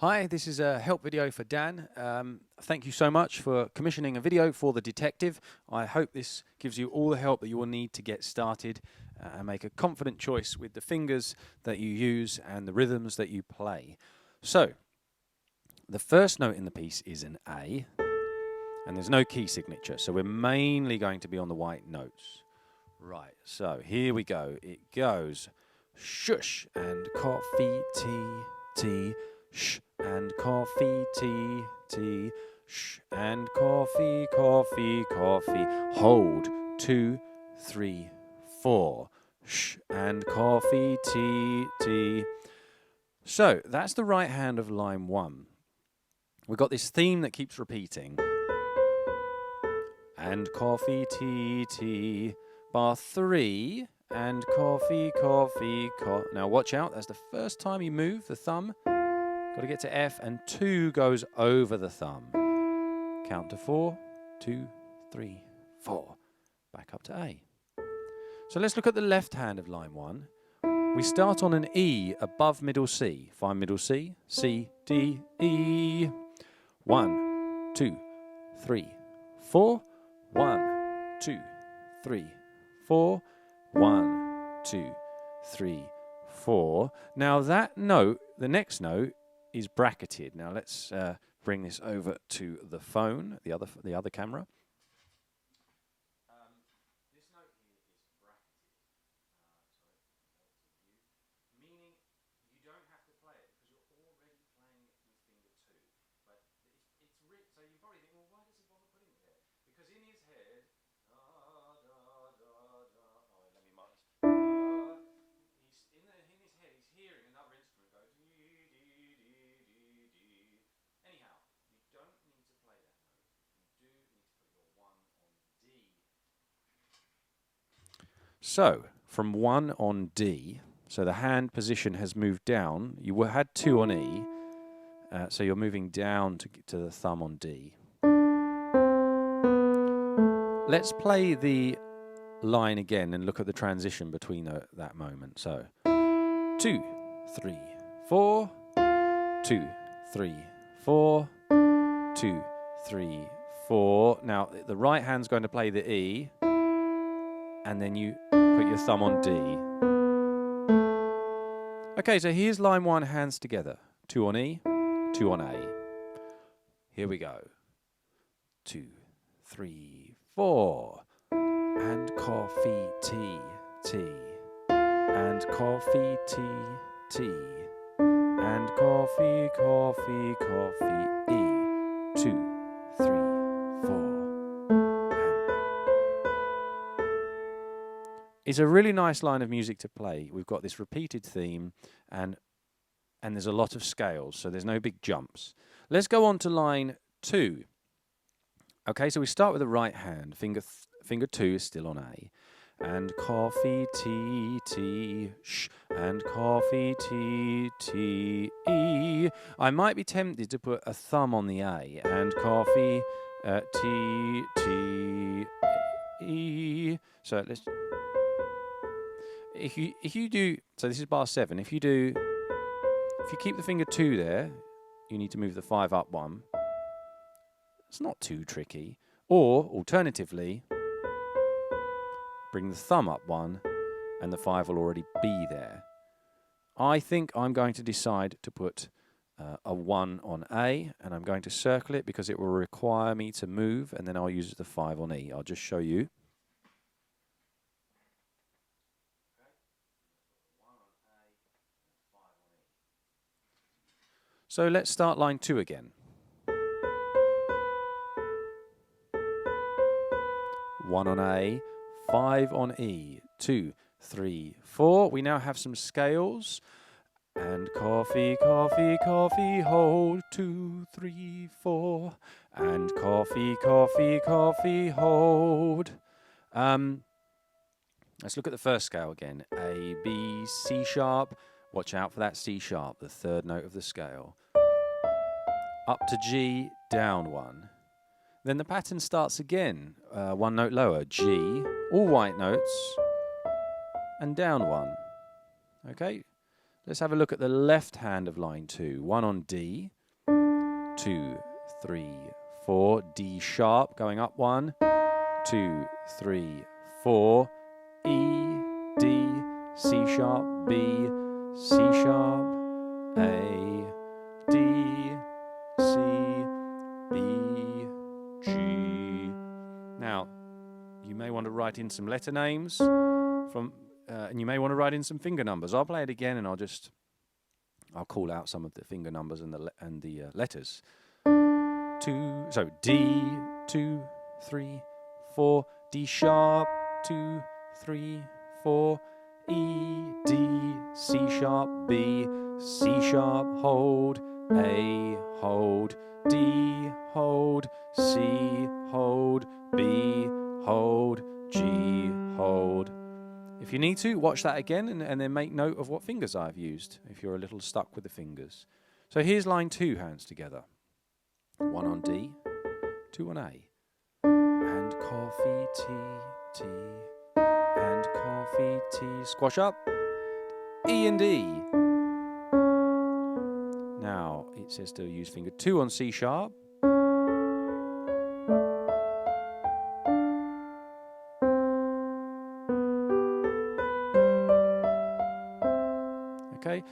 Hi, this is a help video for Dan. Thank you so much for commissioning a video for the detective. I hope this gives you all the help that you will need to get started and make a confident choice with the fingers that you use and the rhythms that you play. So, the first note in the piece is an A, and there's no key signature, so we're mainly going to be on the white notes. Right, so here we go. It goes shush and coffee, tea, tea, shh and coffee, tea, tea, shh and coffee, coffee, coffee. Hold, 2, 3, 4. Shh and coffee, tea, tea. So that's the right hand of line 1. We've got this theme that keeps repeating. And coffee, tea, tea. Bar 3, and coffee, coffee, Now watch out, that's the first time you move the thumb. Got to get to F, and 2 goes over the thumb. Count to 4, 2, 3, 4. Back up to A. So let's look at the left hand of line 1. We start on an E above middle C. Find middle C, C, D, E. 1, 2, 3, 4. 1, 2, 3, 4. 1, 2, 3, 4. Now that note, the next note, is bracketed. Now let's bring this over to the phone, the other camera. This note here is bracketed. Meaning you don't have to play it because you're already playing it with finger 2. But it's written, so you probably think, well, why does he bother putting it there? Because in his head, let me mark this. In his head, he's hearing another instrument go dee, dee, dee, dee, dee. Anyhow, you don't need to play that note. You do need to put your 1 on D. So, from 1 on D, so the hand position has moved down. You had 2 on E, so you're moving down to the thumb on D. Let's play the line again and look at the transition between that moment. So 2, 3, 4, 2, 3, 4, 2, 3, 4. Now the right hand's going to play the E, and then you put your thumb on D. Okay, so here's line 1, hands together. 2 on E, 2 on A. Here we go. 2, 3, 4. And coffee, tea, tea. And coffee, tea, tea. And coffee, coffee, coffee. E. 2, 3, 4. It's a really nice line of music to play. We've got this repeated theme, and there's a lot of scales, so there's no big jumps. Let's go on to line 2. Okay, so we start with the right hand. Finger 2 is still on A. And coffee, tea, tea, shh. And coffee, tea, tea, E. I might be tempted to put a thumb on the A. And coffee, tea, tea, E. So let's... If you do... So this is bar 7. If you keep the finger 2 there, you need to move the 5 up 1. It's not too tricky. Or, alternatively, bring the thumb up 1, and the 5 will already be there. I think I'm going to decide to put a 1 on A, and I'm going to circle it because it will require me to move, and then I'll use the 5 on E. I'll just show you. So let's start line 2 again. 1 on A, 5 on E, 2, 3, 4. We now have some scales. And coffee, coffee, coffee, hold, 2, 3, 4. And coffee, coffee, coffee, hold. Let's look at the first scale again. A, B, C sharp. Watch out for that C sharp, the third note of the scale. Up to G, down 1. Then the pattern starts again, 1 note lower, G, all white notes, and down 1. Okay, Let's have a look at the left hand of line 2. 1 on D, 2, 3, 4, D sharp, going up 1, 2, 3, 4, E, D, C sharp, B, C sharp, A, D, C, B, G. Now, you may want to write in some letter names from, and you may want to write in some finger numbers. I'll play it again, and I'll call out some of the finger numbers and the letters. So D, 2, 3, 4, D sharp, 2, 3, 4, E, D, C sharp, B, C sharp, hold, A, hold, D, hold, C, hold, B, hold, G, hold. If you need to, watch that again and then make note of what fingers I've used if you're a little stuck with the fingers. So here's line 2, hands together. 1 on D, 2 on A. And coffee, tea, tea. And coffee, tea. Squash up. E and D. Now, it says to use finger 2 on C sharp. Okay,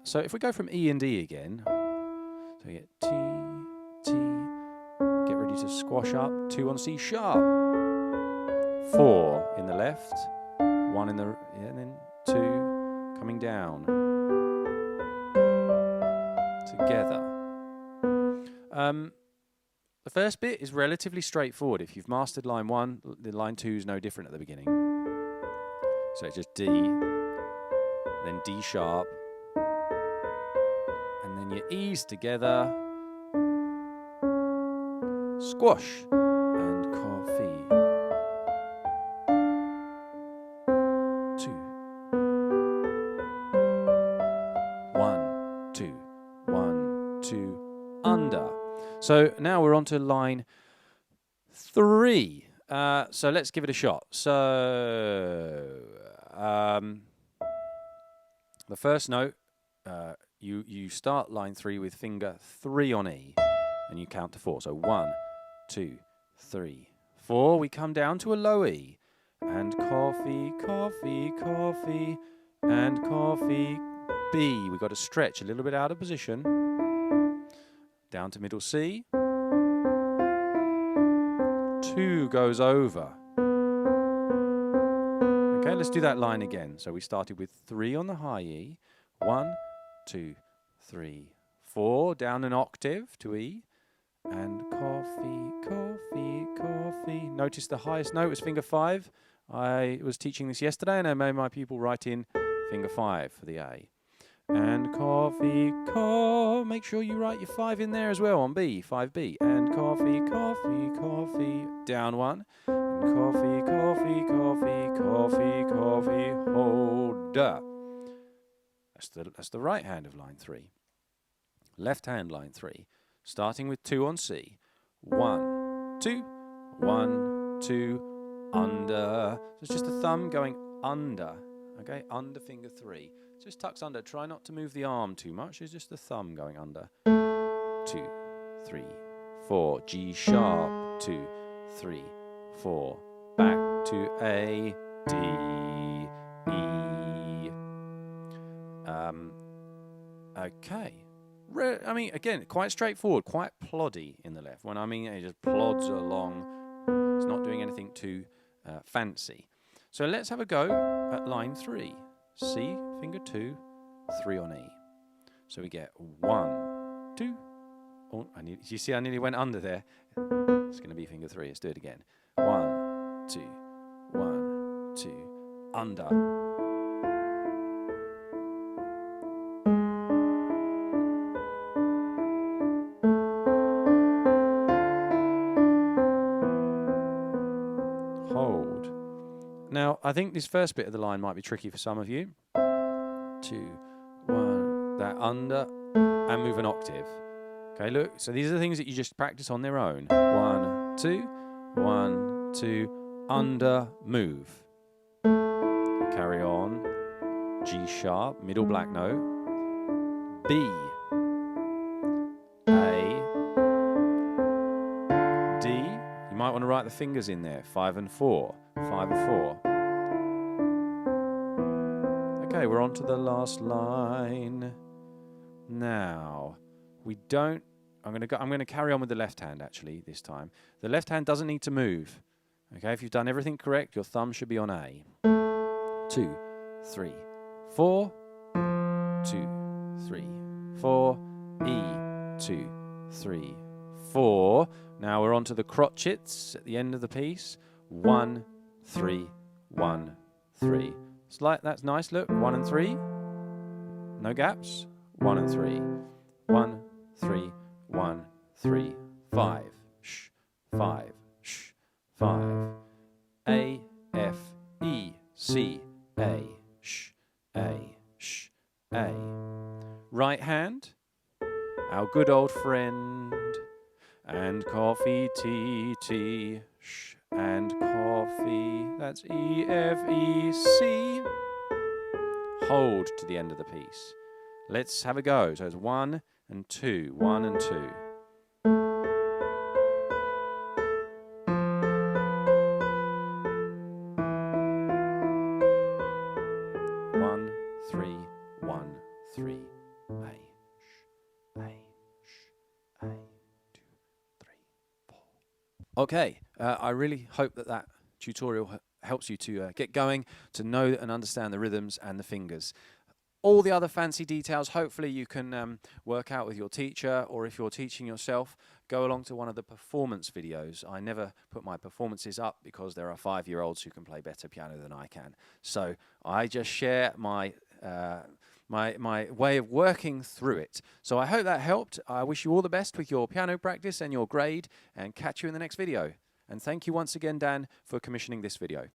so if we go from E and D again, so we get T, T, get ready to squash up, 2 on C sharp, 4 in the left, 1 in the, yeah, and then 2 coming down, together. The first bit is relatively straightforward. If you've mastered line 1, the line 2 is no different at the beginning. So it's just D, then D sharp, and then your E's together, squash, and coffee. 2, 1, 2, 1, 2, under. So now we're on to line 3. So let's give it a shot. So the first note, you start line 3 with finger 3 on E, and you count to 4. So 1, 2, 3, 4. We come down to a low E, and coffee, coffee, coffee, and coffee, B. We've got to stretch a little bit out of position. Down to middle C. 2 goes over. Okay, let's do that line again. So we started with 3 on the high E. 1, 2, 3, 4. Down an octave to E. And coffee, coffee, coffee. Notice the highest note was finger 5. I was teaching this yesterday, and I made my pupil write in finger 5 for the A. And coffee, make sure you write your 5 in there as well on B, 5B. And coffee, coffee, coffee, down 1. And coffee, coffee, coffee, coffee, coffee, hold. That's the right hand of line 3. Left hand line 3, starting with 2 on C. 1, 2, 1, 2, under. So it's just a thumb going under, okay, under finger 3. Just tucks under. Try not to move the arm too much. It's just the thumb going under. 2, 3, 4. G sharp. 2, 3, 4. Back to A, D, E. Okay. I mean, again, quite straightforward, quite ploddy in the left. When I mean it just plods along. It's not doing anything too fancy. So let's have a go at line 3. C, finger 2, 3 on E. So we get 1, 2. Oh, you see I nearly went under there. It's going to be finger 3. Let's do it again. 1, 2, 1, 2, under. Hold. Now, I think this first bit of the line might be tricky for some of you. 2, 1, that under, and move an octave. Okay, look, so these are the things that you just practice on their own. 1, 2, 1, 2, under, move. Carry on. G sharp, middle black note, B, A, D. You might want to write the fingers in there, 5 and 4, 5 and 4. Okay, we're on to the last line. Now, we don't, I'm going to carry on with the left hand actually this time. The left hand doesn't need to move. Okay, if you've done everything correct, your thumb should be on A. 2, 3, 4, 2, 3, 4, E, 2, 3, 4. Now we're on to the crotchets at the end of the piece. 1, 3, 1, 3. That's nice, look. 1 and 3. No gaps. 1 and 3. 1, 3, 1, 3, 5. Sh, 5, sh, 5. A, F, E, C, A, sh, A, sh, A. Right hand, our good old friend, and coffee, tea, tea, sh, and coffee, that's E, F, E, C. Hold to the end of the piece. Let's have a go. So it's 1 and 2, 1 and 2. 1, 3, 1, 3, A, sh, A, sh, A, 2, 3, 4. Okay, I really hope that tutorial helps you to get going, to know and understand the rhythms and the fingers. All the other fancy details, hopefully you can work out with your teacher, or if you're teaching yourself, go along to one of the performance videos. I never put my performances up because there are 5-year-olds who can play better piano than I can. So I just share my my way of working through it. So I hope that helped. I wish you all the best with your piano practice and your grade, and catch you in the next video. And thank you once again, Dan, for commissioning this video.